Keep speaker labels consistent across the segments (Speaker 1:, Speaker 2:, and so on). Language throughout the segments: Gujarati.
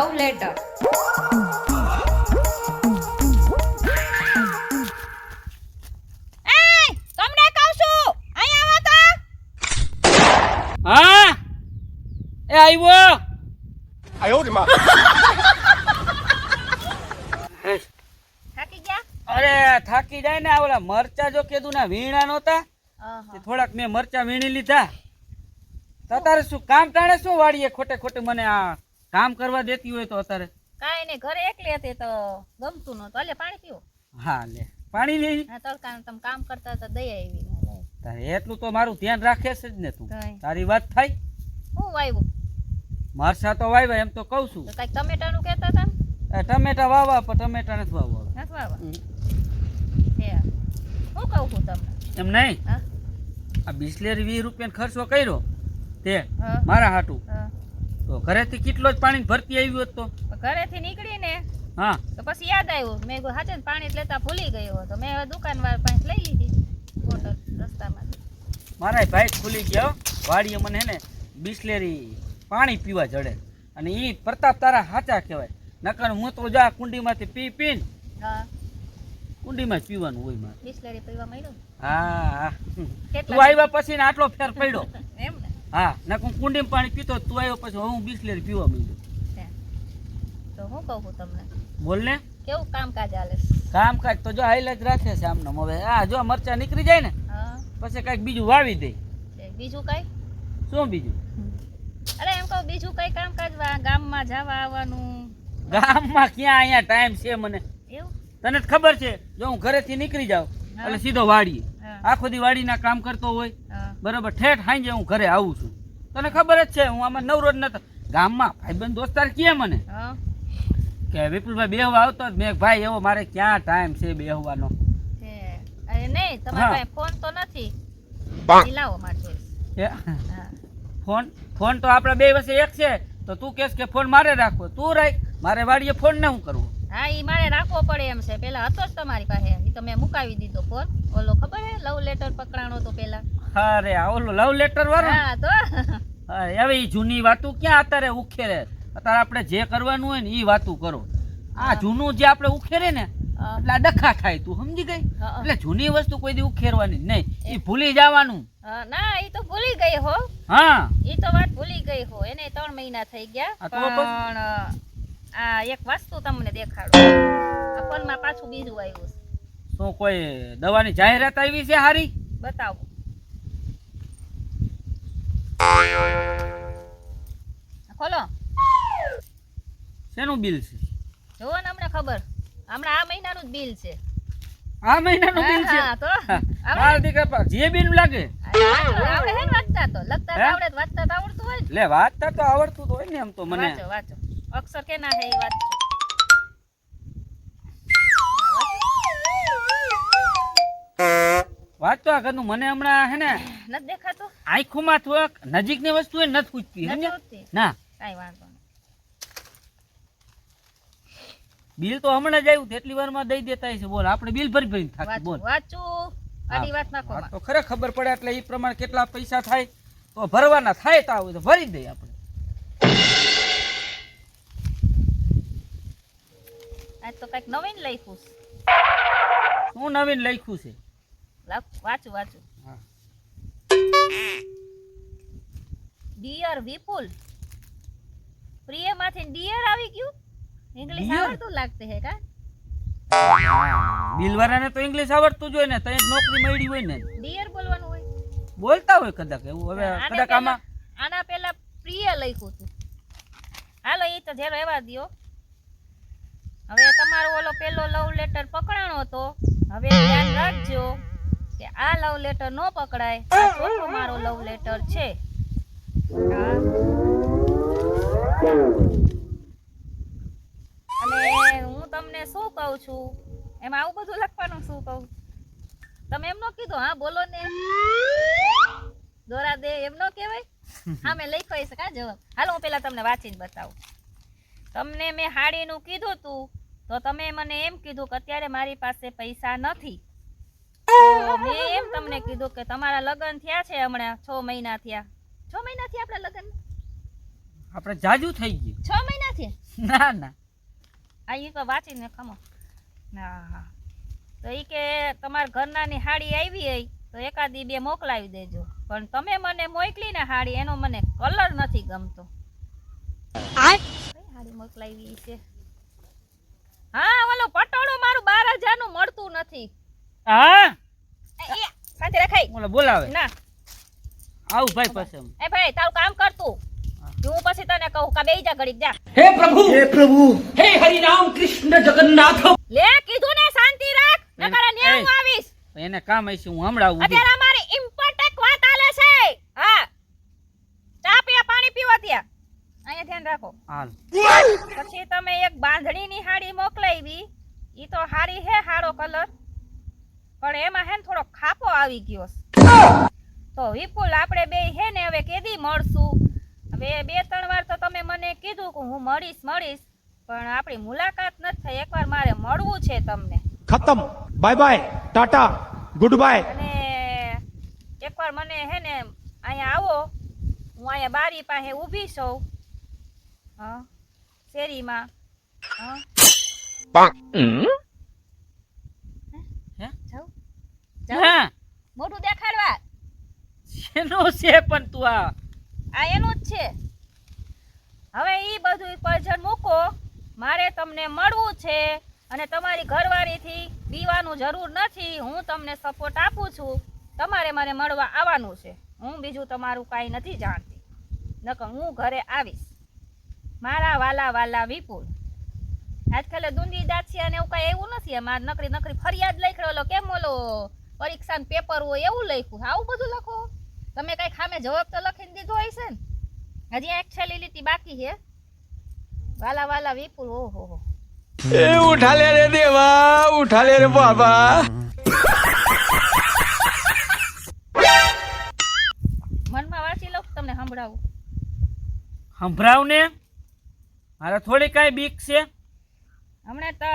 Speaker 1: Love letter. તમને કહું છું અહીંયા આવો તો.
Speaker 2: હા એ આવ્યો.
Speaker 1: થાકી ગયા?
Speaker 2: અરે થાકી જાય ને. ઓલા મરચા જો કીધું ને વીણા નહોતા થોડાક મેં મરચા વીણી લીધા. તો તારે શું કામ ટાણે શું વાળીએ ખોટે ખોટે મને આ કામ કરવા દેતી હોય તો અત્યારે
Speaker 1: કાંઈ નહીં, ઘરે એકલી હતી તો ગમતું નહોતું. એટલે પાણી પીવો.
Speaker 2: હા લે પાણી લઈ.
Speaker 1: હા તડકાનું તમે કામ કરતા હતા દયા આવી.
Speaker 2: તારે એટલું તો મારું ધ્યાન રાખે છે જ ને તું.
Speaker 1: કાંઈ.
Speaker 2: તારી વાત થાય.
Speaker 1: હું વાવ્યું?
Speaker 2: મરચા તો વાવ્યા એમ તો કહું છું.
Speaker 1: તો કાંઈક ટમેટાનું કહેતા હતા ને?
Speaker 2: ટમેટા વાવા પણ ટમેટા નથી વાવવા.
Speaker 1: નથી વાવવા? હે હું કહું છું તમને
Speaker 2: એમ નહીં.
Speaker 1: હા
Speaker 2: આ બિસ્લેરી 20 રૂપિયાનો ખર્ચો કર્યો તે
Speaker 1: હા
Speaker 2: મારા હાટું.
Speaker 1: હા
Speaker 2: તો ઘરેથી કેટલો જ પાણી ભરતી આવ્યું તો.
Speaker 1: ઘરેથી નીકળીને
Speaker 2: હા
Speaker 1: તો પછી યાદ આવ્યું. મેં કીધું હાચે ને પાણી જ લેતા ભૂલી ગયો તો મેં દુકાનવાળા પાસે લઈ લીધી બોટલ રસ્તામાં.
Speaker 2: મારા ભાઈ ખુલી ગયો વાડીએ મને હે ને બિસ્લેરી પાણી પીવા જડે અને ઈ પ્રતાપ તારા હાચા કહેવાય. નકર હું તો જા કુંડીમાંથી પી પીને
Speaker 1: હા
Speaker 2: કુંડીમાં જ પીવાનું હોય મારે.
Speaker 1: બિસ્લેરી પીવા માંડ્યું
Speaker 2: હા
Speaker 1: કેટલા
Speaker 2: તું આવ્યા પછી ને આટલો ફેર પડ્યો.
Speaker 1: એમ ને?
Speaker 2: હા નકર હું કુંડીમાં પાણી પીતો તું આવ્યો પછી હું બિસ્લેરી પીવા માંડ્યો.
Speaker 1: તો હું કહું છું તમને
Speaker 2: બોલ ને.
Speaker 1: કેવું કામકાજ હાલે?
Speaker 2: કામકાજ તો જો હાઈલ જ રાખે છે આમને. હવે આ જો મરચા નીકળી જાય ને
Speaker 1: હા
Speaker 2: પછી કઈક બીજું વાવી દે.
Speaker 1: બીજું કઈ?
Speaker 2: શું બીજું?
Speaker 1: અરે એમ કહું બીજું કઈ કામકાજ ગામમાં જવા આવવાનું?
Speaker 2: ગામમાં ક્યાં અહીંયા ટાઈમ છે મને?
Speaker 1: એવું?
Speaker 2: તને જ ખબર છે જો હું ઘરેથી નીકળી જાઉં એટલે સીધો વાડીએ.
Speaker 1: હા.
Speaker 2: આખો દી વાડીના કામ કરતો હોય
Speaker 1: હા.
Speaker 2: બરાબર. ઠેઠ સાંજે હું ઘરે આવું છું. તને ખબર જ છે હું આમાં નવરો જ નતો. ગામમાં ભાઈબંધ દોસ્તાર કહે મને
Speaker 1: હા
Speaker 2: કે વિપુલભાઈ બેહવા આવતો જ. મેં ભાઈ એવો મારે ક્યાં ટાઈમ છે બેહવાનો.
Speaker 1: અરે નહીં તમારા
Speaker 2: હા.
Speaker 1: પાસે ફોન તો નથી. ઈ લાવો મારે.
Speaker 2: એ
Speaker 1: હા
Speaker 2: ફોન તો આપણા બે વચ્ચે એક છે તો તું કહેશ કે ફોન મારે રાખવો. તું રાખ. મારે વાડીએ ફોન ને હું કરવું.
Speaker 1: હા ઈ મારે રાખવો પડે એમ છે. પેલા હતો જ તમારી પાસે ઈ તો મેં મુકાવી દીધો ફોન. ઓલો ખબર હે લવ લેટર પકડાણો તો પેલા.
Speaker 2: અરે આ ઓલો લવ લેટર વાળો.
Speaker 1: હા તો
Speaker 2: હા હવે ઈ જૂની વાતું ક્યાં અત્યારે ઉખેરે. અત્યારે આપણે જે કરવાનું હોય ને ઈ વાતું કરો. આ જૂનું જે આપણે ઉખેરે ને એટલે આ ડખા થાય. તું સમજી ગઈ?
Speaker 1: હા.
Speaker 2: એટલે જૂની વસ્તુ કોઈ દી ઉખેરવાની જ નહીં. ઈ ભૂલી જવાનું.
Speaker 1: હા, ના ઈ તો ભૂલી ગઈ હો.
Speaker 2: હા
Speaker 1: ઈ તો વાત ભૂલી ગઈ હો. એને 3 મહિના થઈ ગયા.
Speaker 2: હા, તો
Speaker 1: પણ આ એક વસ્તુ તમને દેખાડું. આ ફોનમાં પાછું બીજું આવ્યું છે.
Speaker 2: શું કોઈ દવાની જાહેરાત આવી છે હારી?
Speaker 1: બતાવો. ખોલો.
Speaker 2: શેનું બિલ છે?
Speaker 1: જોવો ને અમને ખબર. હમણાં આ મહિનાનું જ બિલ છે.
Speaker 2: આ મહિનાનું બિલ છે?
Speaker 1: હા, તો
Speaker 2: મારા દીકરા પર જે બિલ લાગે.
Speaker 1: આવડે હે ને વાંચતા તો લખતા
Speaker 2: હે?
Speaker 1: તો આવડે વાંચતા તો આવડતું હોય ને.
Speaker 2: લે વાંચતા તો આવડતું તો હોય ને એમ તો મને.
Speaker 1: વાંચો વાંચો. અક્ષર કેના હે ઈ વાંચો.
Speaker 2: વાંચવા કરનું મને હમણાં હે ને
Speaker 1: નથી દેખાતું?
Speaker 2: આંખોમાં થોડાક નજીકની વસ્તુ હોય નથી પૂછતી.
Speaker 1: નથી
Speaker 2: સમજ્યા?
Speaker 1: ઉઠતી?
Speaker 2: ના
Speaker 1: કાંઈ વાંધો નહીં.
Speaker 2: બિલ તો હમણાં જ આવ્યું એટલી વારમાં દઈ દેતા હશે. બોલ આપણે બિલ ભરી ભરી થાકી. બોલ
Speaker 1: વાંચું આડી વાત નાખો
Speaker 2: હા, તો ખરે ખબર પડે એટલે એ પ્રમાણે કેટલા પૈસા થાય તો ભરવાના થાય તા હોય તો ભરી દઈએ આપણે.
Speaker 1: આજ તો કઈક નવીન લખ્યું છે.
Speaker 2: શું નવીન લખ્યું છે?
Speaker 1: વાંચું વાંચું.
Speaker 2: હા.
Speaker 1: ડિયર વિપુલ. પ્રિયમાંથી ડિયર આવી ગયું. English
Speaker 2: Dear?
Speaker 1: આવડતું લાગતે હે કા?
Speaker 2: બિલ વાળાને તો ઇંગ્લિશ આવડતું જ હોય ને. તઈ જ નોકરી મળી હોય ને.
Speaker 1: ડિયર બોલવાનું હોય.
Speaker 2: બોલતા હોય કદાચ એવું. હવે કદાચ આમાં
Speaker 1: આના પહેલા પ્રિય લખ્યું હતું. હાલો એ તો જેરો એવા દ્યો. હવે તમારો ઓલો પેલો લવ લેટર પકડાણો હતો. હવે ધ્યાન રાખજો કે આ લવ લેટર નો પકડાય. આ ચોથો મારો લવ લેટર છે. હા. અને હું તમને શું કહું છું એમાં આવું બધું લખવાનું શું કહું? તમે એમ નો કીધું હા બોલો ને. દોરા દે એમ નો કહેવાય. હા મેં લખ્યો છે કા જવાબ. હાલો હું પેલા તમને વાંચીને બતાવું. તમને મેં હાડીનું કીધું તું તો તમે મને એમ કીધું કે અત્યારે મારી પાસે પૈસા નથી. તો મેં એમ તમને કીધું કે તમારા લગ્ન થયા છે હમણાં 6 મહિના થયા. 6 મહિના થયા આપણા લગ્ન.
Speaker 2: આપણે જાજુ થઈ ગયું.
Speaker 1: 6 મહિનાથી
Speaker 2: ના ના
Speaker 1: આ ઈ તો વાંચીને ખમો હા તો ઈ કે તમારા ઘરનાની હાડી આવી હોય તો એકાદી બે મોકલાવી દેજો પણ તમે મને મોકલી ને હાડી એનો મને કલર નથી ગમતો. કઈ હાડી મોકલાવી છે? હા ઓલો પટોળું મારું 12,000 નું મળતું નથી.
Speaker 2: હા
Speaker 1: એ શાંતિ રખાય
Speaker 2: ઓલા બોલાવે.
Speaker 1: ના
Speaker 2: આવું ભાઈ પછી
Speaker 1: એ ભાઈ તારું કામ કરતું હું પછી તને કહું કે બેહી જા ઘડીક જા.
Speaker 3: हे प्रभु हे हरि राम कृष्ण जगन्नाथ
Speaker 1: લે કીધું ને શાંતિ રાખ નકર ન્યા હું આવીશ.
Speaker 2: એને કામ હશે હું હમણાં આવું.
Speaker 1: અત્યારે અમારી ઇમ્પોર્ટન્ટ વાત આલે છે. હા ચા પીયા પાણી પીવા ત્યાં અહીંયા ધ્યાન રાખો.
Speaker 2: હાલ
Speaker 1: પછી તમે એક બાંધણીની હાડી મોકલાવી ઈ તો હારી હે હારો કલર પણ એમાં હે ને થોડો ખાપો આવી ગયો છે. તો વિપુલ આપણે બે હે ને હવે કેદી મળશું? હવે 2-3 વાર તો તમે મને કીધું કે હું મળીશ પણ આપણી મુલાકાત નથી થઈ. એકવાર મારે મળવું છે તમને
Speaker 4: खत्म bye bye tata good bye
Speaker 1: અને એકવાર મને હે ને અહીંયા આવો હું અહીંયા બારી પાસે ઊભી છું હા શેરીમાં હા
Speaker 2: હે
Speaker 1: જાઉં
Speaker 2: હા
Speaker 1: મોઢું દેખાડવા
Speaker 2: શેનો છે પણ તું
Speaker 1: આ એનું જ છે. હવે ઈ બધું પરજણ મૂકો મારે તમને મળવું છે અને તમારી ઘરવાળીથી બીવાનું જરૂર નથી. હું તમને સપોર્ટ આપું છું. તમારે મને મળવા આવવાનું છે. હું બીજું તમારું કાંઈ નથી જાણતી નકર હું ઘરે આવીશ. મારા વાલા વિપુલ આજકાલ દુંદી દાચિયા ને એવું કાંઈ એવું નથી. અમારે નકરી ફરિયાદ લખેલો કેમ ઓલો પરીક્ષાનું પેપર હોય એવું લખ્યું આવું બધું લખો. તમે કઈ ખામે જવાબ તો લખીને દીધો હોય છે ને. હજી એક છેલ્લી લીટી બાકી છે. વાલા વિપુલ ઓહો
Speaker 4: उठा ले रे देवा उठा ले रे बाबा
Speaker 1: મનમાં વાંચી લઉં તમને સંભળાવું.
Speaker 2: સંભળાવ ને મારે થોડી કાંઈ બીક છે.
Speaker 1: હમણાં તો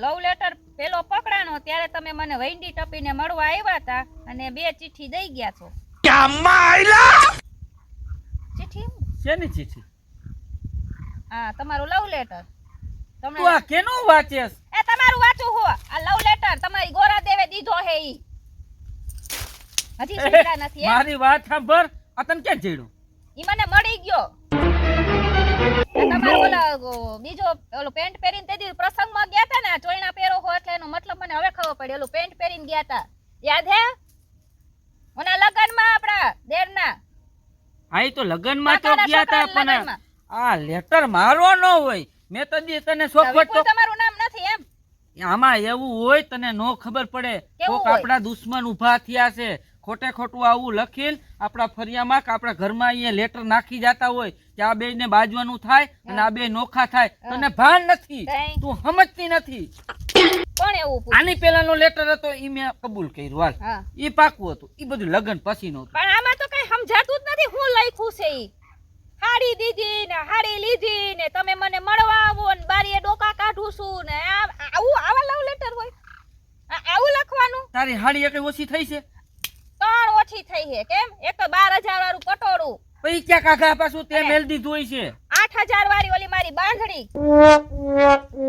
Speaker 1: લવ લેટર પેલો પકડાનો ત્યારે તમે મને વૈંડી ટપીને મળવા આવ્યા હતા અને 2 ચિઠ્ઠી દઈ ગયા છો.
Speaker 4: क्या माइला
Speaker 1: ચિઠ્ઠી
Speaker 2: શેની ચીઠી?
Speaker 1: હા તમારું લવ લેટર.
Speaker 2: તું આ કેનું વાંચેસ?
Speaker 1: એ તમારું વાંચું હો આ લવ લેટર તમારી ગોરા દેવે દીધો હે ઈ હજી સમજ્યા નથી.
Speaker 2: મારી વાત સાંભળ. આ તને ક્યાં જડ્યું?
Speaker 1: ઈ મને મળી ગયો. તમારો ઓલા બીજો ઓલો પેન્ટ પહેરીને તે દી પ્રસંગમાં ગયા હતા ને ચોયણા પહેરો હો એટલે એનો મતલબ મને હવે ખબર પડી. ઓલું પેન્ટ પહેરીને ગયા હતા યાદ હે? ઓના લગનમાં આપડા દેરના.
Speaker 2: આ ઈ તો લગનમાં તો
Speaker 1: કાકાના
Speaker 2: ગયા તા
Speaker 1: છોકરાના
Speaker 2: પણ
Speaker 1: લગનમાં.
Speaker 2: આ લેટર મારો ન હોય. મેં તો દી તને સોફટ
Speaker 1: વિપુલ
Speaker 2: તો
Speaker 1: તમારું નામ નથી એમ?
Speaker 2: આમાં એવું હોય તને નો ખબર પડે.
Speaker 1: કેવું
Speaker 2: કોક
Speaker 1: હોય?
Speaker 2: આપણા દુશ્મન ઊભા થયા છે ખોટું આવું લખીને આપણા ફરિયામાં કે આપણા ઘરમાં અહીંયા લેટર નાખી જતા હોય કે આ બેયને બાજવાનું થાય અને આ બે નોખા થાય. તને ભાન નથી.
Speaker 1: કઈ?
Speaker 2: તું સમજતી નથી.
Speaker 1: કોણ એવું પૂછ્યું?
Speaker 2: આની પેલાનો લેટર હતો ઈ મેં કબૂલ કર્યું. હાલ
Speaker 1: હા
Speaker 2: ઈ પાકું હતું. ઈ બધું લગન પછીનું હતું.
Speaker 1: પણ આમાં તો કઈ સમજાતું જ નથી હું લખ્યું છે ઈ. હાડી દીધી ને હાડી લીધી ને તમે મને મળવા આવો ને બારીએ ડોકા કાઢું છું ને આવા લવ લેટર હોય? આવું લખવાનું?
Speaker 2: તારી હાડી એકઈ ઓછી થઈ છે?
Speaker 1: 3 ઓછી થઈ છે કેમ? એક તો 12,000 વાળું પટોળું
Speaker 2: પછી ક્યાં કાકા પાછું તે મેલ દીધું હોય છે.
Speaker 1: 8,000 વાળી ઓલી મારી બાંધણી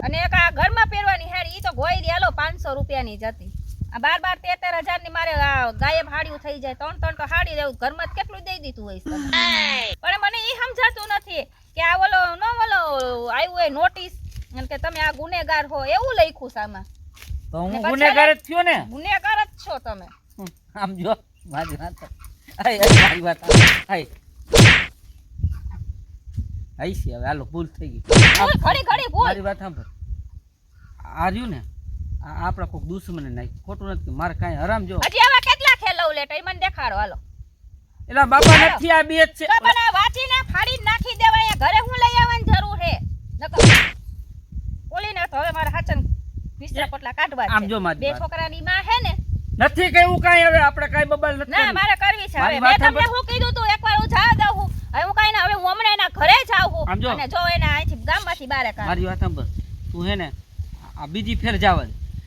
Speaker 1: અને એક આ ઘરમાં પહેરવાની હાડી ઈ તો ગોયરી હાલો 500 રૂપિયાની જ હતી. આ 12-13,000 ની મારે આ ગાયબ હાડીઓ થઈ જાય. 3 તો હાડી દેવું ઘરમાં જ કેટલું દઈ દીધું હોય છે તમે. પણ મને ઈ સમજાતું નથી કે આ ઓલો આવ્યું હોય નોટિસ અને કે તમે આ ગુનેગાર હો એવું લખ્યું છે આમાં.
Speaker 2: તો હું
Speaker 1: ને પછી
Speaker 2: ગુનેગાર જ થયો ને.
Speaker 1: ગુનેગાર જ છો તમે.
Speaker 2: આમ જો મારી વાત મારી વાત આઈ છે હવે. હાલો ભૂલ થઈ ગઈ.
Speaker 1: ઘડી ભૂલ.
Speaker 2: મારી વાત સાંભળ. આ રહ્યું ને આ આપણા કોઈક દુશ્મને નાખી. ખોટું નથી. મારે કાંઈ હરામ જો
Speaker 1: હજી આવા કેટલા છે લવ લેટર ઈ મને દેખાડો હાલો.
Speaker 2: એલા બાપા નથી આ બે જ છે.
Speaker 1: તો પણ આ વાંચીને ફાડીને નાખી દેવાય. ઘરે હું લઈ આવવાની જરૂર હે નકર ઓલીને તો હવે મારા હાચન વિસ્તરા પોટલા કાઢવા
Speaker 2: આમ
Speaker 1: છે.
Speaker 2: જો મારી
Speaker 1: 2
Speaker 2: વાત.
Speaker 1: છોકરાની માં હે ને
Speaker 2: નથી કહેવું કાંઈ. હવે આપણે કાંઈ બબાલ નથી
Speaker 1: ના
Speaker 2: કરવી.
Speaker 1: મારે કરવી છે.
Speaker 2: મારી
Speaker 1: હવે
Speaker 2: વાત
Speaker 1: મેં તમને
Speaker 2: સાંભળ.
Speaker 1: શું કીધું તું એકવાર હું જા દઉં હું. હવે હું કાઈ ના હવે હું હમણાં એના ઘરે જાઉં
Speaker 2: આમ જો.
Speaker 1: અને જો એના અહીંથી ગામમાંથી બહાર કાઢ.
Speaker 2: મારી વાત સાંભળ. તું હે ને આ બીજી ફેર જાવ.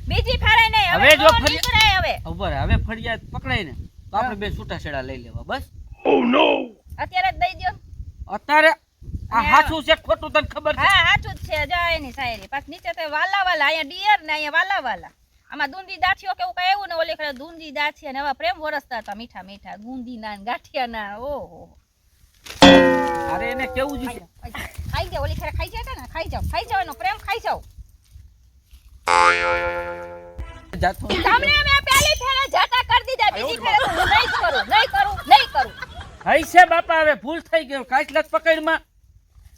Speaker 1: બીજી ફેરે નહીં
Speaker 2: હવે
Speaker 1: હવે
Speaker 2: જો
Speaker 1: જો
Speaker 2: ફરી-
Speaker 1: નીકળાય હવે.
Speaker 2: ઉપર હવે ફરિયાદ પકડાય ને તો આપણે બે છૂટાછેડા લઈ લેવા બસ.
Speaker 1: અત્યારે જ દઈ દ્યો.
Speaker 2: અત્યારે આ સાચું છે ખોટું તને ખબર છે?
Speaker 1: હા સાચું જ છે જા એની શાયરી. પાછ નીચે તો વાલા વાલા, અહીંયા ડિયર ને અહીંયા વાલા વાલા. આમાં દૂંધી દાઠીઓ કેવું કઈ એવું ને ઓલી ખરે દૂંધી દાઠી અને એવા પ્રેમ વરસતા હતા મીઠા મીઠા ગુંદી ના ગાંઠિયા ના. ઓહો
Speaker 2: અરે એને કેવું છે
Speaker 1: ખાઈ જાવ ઓલી ખરે ખાઈ જાય ને ખાઈ જાવ એનો પ્રેમ ખાઈ જાવ.
Speaker 2: જાતું
Speaker 1: તમને મેં પહેલી ફેરે જાતા કરી દીધા, બીજી ફેરે તો હું નહીં કરું.
Speaker 2: હઈ છે બાપા હવે ભૂલ થઈ ગયો કાચલત પકડમાં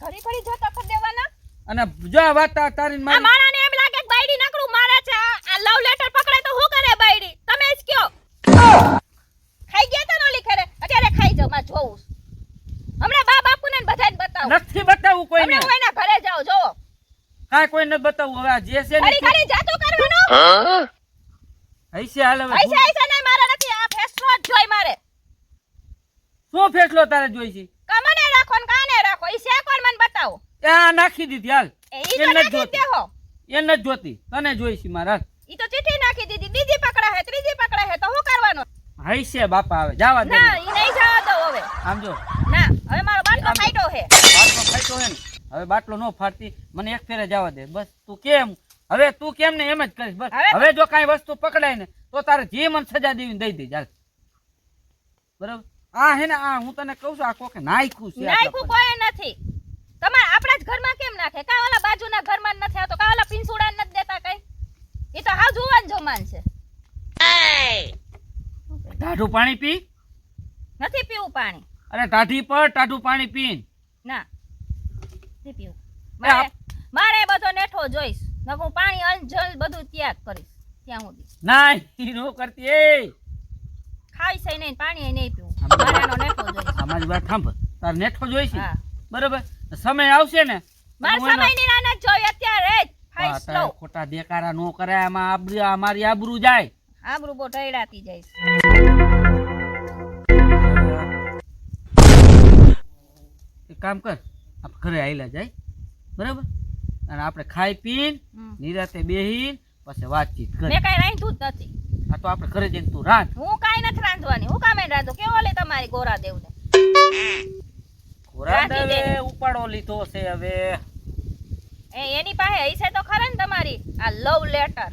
Speaker 1: ઘડી ઘડી જાતા કરી દેવાના.
Speaker 2: અને જો આ વાત તારી
Speaker 1: આ
Speaker 2: મારી
Speaker 1: મારાને એમ લાગે કે બાયડી નકરું મારે છે. આ લવ લેટર પકડે તો હું કરે બાયડી? તમે જ કયો. ખાઈ ગયા તા ને ઓલી ખરે, અત્યારે ખાઈ જાવ માં જોઉં. હમણાં બા બાપુને ને બધાને બતાવું.
Speaker 2: નથી બતાવું કોઈને
Speaker 1: હમણાં હું એના ઘરે જાઉં જોવો.
Speaker 2: કાંઈ કોઈ નથી બતાવું હવે આ જે છે ને
Speaker 1: ઘડી ઘડી જાતું કરવાનું.
Speaker 2: હઈ છે હાલ હવે
Speaker 1: પૈસા પૈસા નહીં મારે નથી, આ ફેસલો જ જોઈ મારે.
Speaker 2: શું ફેસલો તારે જોઈ છે?
Speaker 1: કમને રાખો ને કાને રાખો, ઈ છે કોણ મને બતાવો.
Speaker 2: આ નાખી દીધી હાલ
Speaker 1: એ ઈ તો
Speaker 2: એને જ
Speaker 1: નાખી
Speaker 2: જોતી.
Speaker 1: દેહો.
Speaker 2: એ નથી જોતી તને જોઈ છે મારા
Speaker 1: ઈ તો ચીઠી નાખી દીધી, બીજી પકડા હે, ત્રીજી પકડા હે તો શું કરવાનું?
Speaker 2: હઈ છે બાપા હવે જાવા દે
Speaker 1: ના ઈ નહીં જવા દો હવે.
Speaker 2: આમ જો
Speaker 1: ના હવે મારો બાટલો ફાટ્યો હે.
Speaker 2: બાટલો ફાટ્યો હે ને હવે બાટલો નો ફાટતી મને એક ફેરે જવા દે બસ. તું કેમ હવે તું કેમ ને એમ જ કરીશ બસ. હવે જો કાંઈ વસ્તુ પકડાય ને તો તારે જે મને સજા દેવી દઈ દે ચાલ બરાબર. આ હે ને આ હું તને કહું છું આ કોકે નાખ્યું છે
Speaker 1: નાખ્યું કોઈ નથી. તમારે આપણા જ ઘરમાં કેમ નાખે? કા ઓલા બાજુના ઘરમાં જ નથી આવતો? કા ઓલા પિંસુડા નથી દેતા કઈ? ઈ તો હાવ જુવાન જમાન છે.
Speaker 2: ટાઢું પાણી પી.
Speaker 1: નથી પીવું પાણી.
Speaker 2: અરે ટાઢી પર ટાઢું પાણી પીન.
Speaker 1: ના નથી પીવું. મારે બધો નેઠો જોઈશ. નકર હું પાણી અંજલ બધું ત્યાગ કરીશ ત્યાં સુધી.
Speaker 2: ના ઈ નો કરતી એ
Speaker 1: ખાઈ છે નહીં, પાણી નહીં પીવું. મારે એનો નેઠો જોઈશ.
Speaker 2: અમારી વાત સાંભળ તાર નેઠો જોઈ છે
Speaker 1: હા
Speaker 2: બરાબર. સમય આવશે ને
Speaker 1: મારે સમયની રાહ નથી જોઈ, અત્યારે જ ખાઈ
Speaker 2: તારે
Speaker 1: લો.
Speaker 2: ખોટા દેકારા નો કરાય આમાં અમારી આબરૂ જાય.
Speaker 1: આબરૂ બહુ ઢળાતી જઈશ.
Speaker 2: એક કામ કર આપણે ઘરે આયલા જાય બરાબર અને આપણે ખાઈ પીન નિરાતે બેહીન પછી વાતચીત કરી.
Speaker 1: મેં કઈ રાંધ્યું જ નથી.
Speaker 2: આ તો આપણે ઘરે જઈને તું રાંધ.
Speaker 1: હું કાઈ નથી રાંધવાની. હું કામે રાંધું? કેવો લે તમારી ગોરાદેવને?
Speaker 2: ખોરાક
Speaker 1: રાંધી દે.
Speaker 2: હવે ઉપાડો લીધો છે હવે.
Speaker 1: એની પાસે હશે તો ખરા ને તમારી આ લવ લેટર.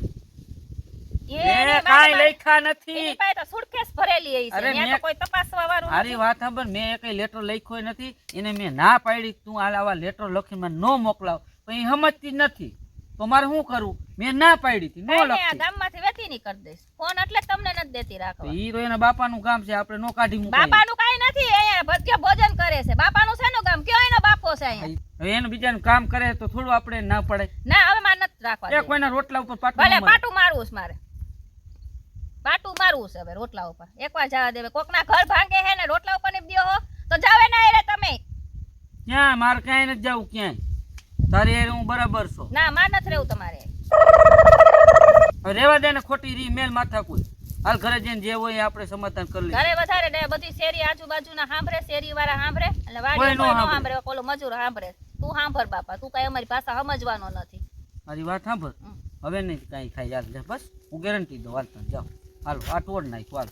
Speaker 2: મેં કાંઈ લખ્યા નથી.
Speaker 1: એની પાસે તો સુટકેસ ભરેલી હશે.
Speaker 2: અરે
Speaker 1: ત્યાં તો કોઈ તપાસવા વાળું
Speaker 2: મારી
Speaker 1: નથી.
Speaker 2: વાત સાંભળ મેં કઈ લેટર લખ્યો નથી. એને મેં ના પાડી તું આવા લેટર લખીને મને નો મોકલાવ પણ એ સમજતી જ નથી તો મારે શું કરવું? મેં ના પાડી હતી નો
Speaker 1: કાંઈ નહીં, આ
Speaker 2: લખતી.
Speaker 1: ગામમાંથી વેતી ની કરી દઈશ. ફોન એટલે જ તમને નથી દેતી રાખવા.
Speaker 2: ઈ તો એના બાપાનું કામ છે આપણે નો કાઢી મૂકાય.
Speaker 1: બાપાનું કાઈ નથી. અહીંયા ભટકે ભોજન કરે છે. બાપાનું શેનું કામ? કયો એનો બાપો છે અહીંયા?
Speaker 2: હવે એનું બીજાનું કામ કરે તો થોડું આપણે ના પડે.
Speaker 1: ના હવે મારે નથી રાખવા
Speaker 2: એ
Speaker 1: દેવું.
Speaker 2: કોઈના રોટલા ઉપર પાટું
Speaker 1: ભલે
Speaker 2: ન મળે.
Speaker 1: પાટું મારવું છે મારે. પાટું મારવું છે હવે રોટલા ઉપર. એકવાર જવા દેવે. કોકના ઘર ભાંગે હે ને રોટલા ઉપર ની દ્યો હો તો જાવે ના એરે તમે.
Speaker 2: ક્યાં મારે ક્યાંય નથી જવું ક્યાંય. તારી હારે હું બરાબર છું.
Speaker 1: ના માર નથી રહેવું તમારે.
Speaker 2: હવે રેવા દે ને ખોટી રી મેલ માથા કોઈ. હાલ ઘરે જઈને જે હોય એ આપણે સમાધાન કરી લઈએ.
Speaker 1: ઘરે વધારે ને બધી શેરી આજુબાજુના સાંભળે, શેરી વાળા સાંભળે એટલે
Speaker 2: કોઈ
Speaker 1: વાડી
Speaker 2: નો
Speaker 1: કોઈ નો
Speaker 2: સાંભળે.
Speaker 1: સાંભળે, ઓલો મજૂર સાંભળે. તું સાંભળ બાપા, તું કઈ અમારી ભાષા સમજવાનો નથી.
Speaker 2: મારી વાત સાંભળ હવે નહીં કાંઈ ખાઈ હાલ લે બસ હું ગેરંટી દઉં હાલ તને જાઓ હાલો આ તોડ નાખ હાલ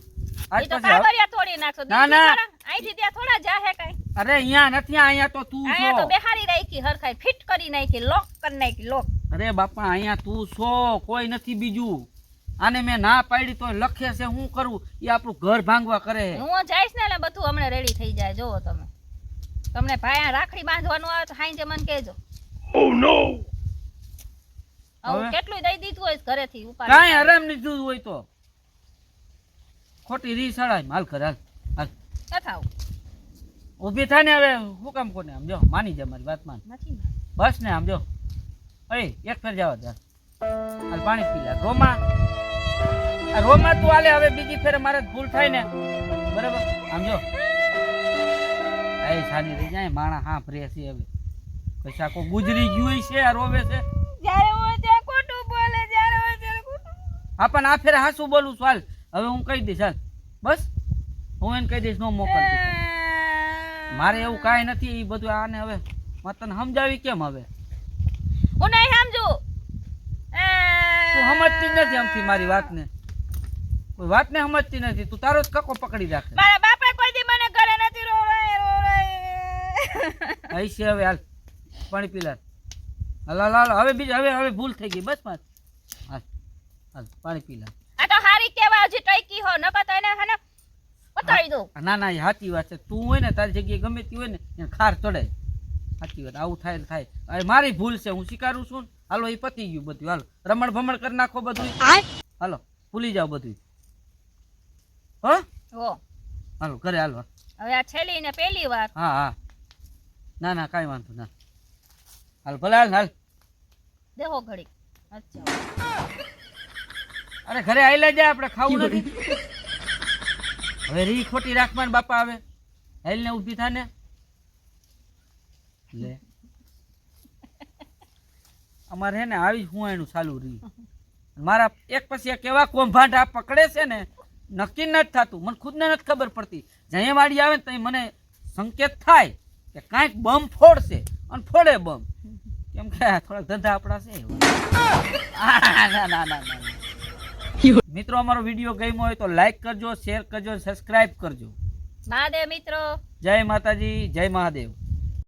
Speaker 2: આજ
Speaker 1: ઈ તો
Speaker 2: પછી હવે-
Speaker 1: કાબરિયા તોડી નાખશો.
Speaker 2: ના,
Speaker 1: દીકરી
Speaker 2: ના.
Speaker 1: થોડા, અહીંથી ત્યાં થોડા જાહે કાંઈ.
Speaker 2: અરે અહીંયા નથી અહીંયા તો તું
Speaker 1: અહીંયા તો
Speaker 2: છો.
Speaker 1: બેહારી રાખી હરખાઈ, ફિટ કરી નાખી, લોક કરી નાખી, લોક.
Speaker 2: અરે બાપા અહીંયા તું છો કોઈ નથી બીજું. આને મેં ના પાડી તો લખે છે હું કરું એ આપણું ઘર ભાંગવા કરે છે.
Speaker 1: હું જઈશ ને એટલે બધું હમણાં રેડી થઈ જાય. જોવો તમે. તમને ભાઈ આ રાખડી બાંધવાનું આવે તો હાંજે મને કહેજો.
Speaker 2: હવે?
Speaker 1: કેટલું દઈ દીધું હોય ઘરેથી ઉપાડી.
Speaker 2: કાંઈ આરામ નહીં જોયું હોય તો ખોટી રી સડાય હાલ ઘર હાલ હાલ
Speaker 1: કથાઓ
Speaker 2: ઊભી થાય ને હવે હું કામ કોને આમ જો માની જા મારી વાત માન
Speaker 1: નથી.
Speaker 2: બસ ને આમ જો અરે એક ફેર જવા દે હાલ પાણી પી લે રોમા આ રોમા તું હાલે હવે બીજી ફેરે મારે ભૂલ થાય ને બરાબર આમ જો એ સાની રહી જાય માણા હા ફરે છે હવે પૈસા કોઈ ગુજરી ગયું હોય છે આ રોવે છે
Speaker 1: જ્યારે હોય ત્યાં ખોટું બોલે, જ્યારે હોય ત્યારે ખોટું.
Speaker 2: હા પણ આ ફેરે હાસું બોલું છું હાલ હવે હું કહી દઈશ હાલ બસ હું એને કહી દઈશ નો મોકલતી મારે એવું કાંઈ નથી એ બધું આને હવે મારે તને સમજાવી કેમ હવે
Speaker 1: હું નહીં સમજુ.
Speaker 2: તું સમજતી જ નથી આમથી મારી વાતને કોઈ વાતને સમજતી નથી તું તારો જ કકો પકડી રાખે
Speaker 1: મારા બાપે કોઈ દી મને ઘરે નથી રોવાય.
Speaker 2: અહીં છે હવે હાલ પાણી પી લે. હાલ હાલ હાલ હવે બીજું હવે ભૂલ થઈ ગઈ બસ. હાલ હાલ પાણી પી લે.
Speaker 1: આ તો હારી કેવા હજી ટઈકી હો નકર તો એને હને પતાવી દો.
Speaker 2: ના ના એ સાચી વાત છે. તું હોય ને તારી જગ્યાએ ગમે તે હોય ને એને ખાર ચડે. સાચી વાત. આવું થાય ને થાય. અરે મારી ભૂલ છે, હું સ્વીકારું છું. હાલો એ પતી ગયું બધું. હાલો રમણ ભમણ કરી નાખો બધું. હાલો ભૂલી જાઓ બધું.
Speaker 1: હો
Speaker 2: હાલો ઘરે હાલો.
Speaker 1: હવે આ છેલ્લી ને પહેલી વાર.
Speaker 2: હા હા ના ના કાંઈ વાંધો ના. હાલ ભલે હાલ હાલ.
Speaker 1: દેહો ઘડી. અચ્છા
Speaker 2: અરે ઘરે આયલા જાય, આપણે ખાવું નથી. હવે રી ખોટી રાખવાન બાપા આવે. હેલ ને ઊભી થા ને. લે અમારે હે ને આવી હું એનું ચાલુ રહી. મારા એક પછી એક એવા કોંભાંડા પકડે છે ને નક્કી નથી થતું. મને ખુદને નથી ખબર પડતી. જ્યાં વાડી આવે ને ત્યાં મને સંકેત થાય કે કાંઈક બમ ફોડશે અને ફોડે બમ. કેમ કે થોડાક ધંધા આપણા છે. ના ના ના ના. મિત્રો અમારો વિડીયો ગમ્યો હોય તો લાઈક કરજો, શેર કરજો, સબસ્ક્રાઇબ કરજો.
Speaker 1: મહાદેવ મિત્રો.
Speaker 2: જય માતાજી, જય મહાદેવ.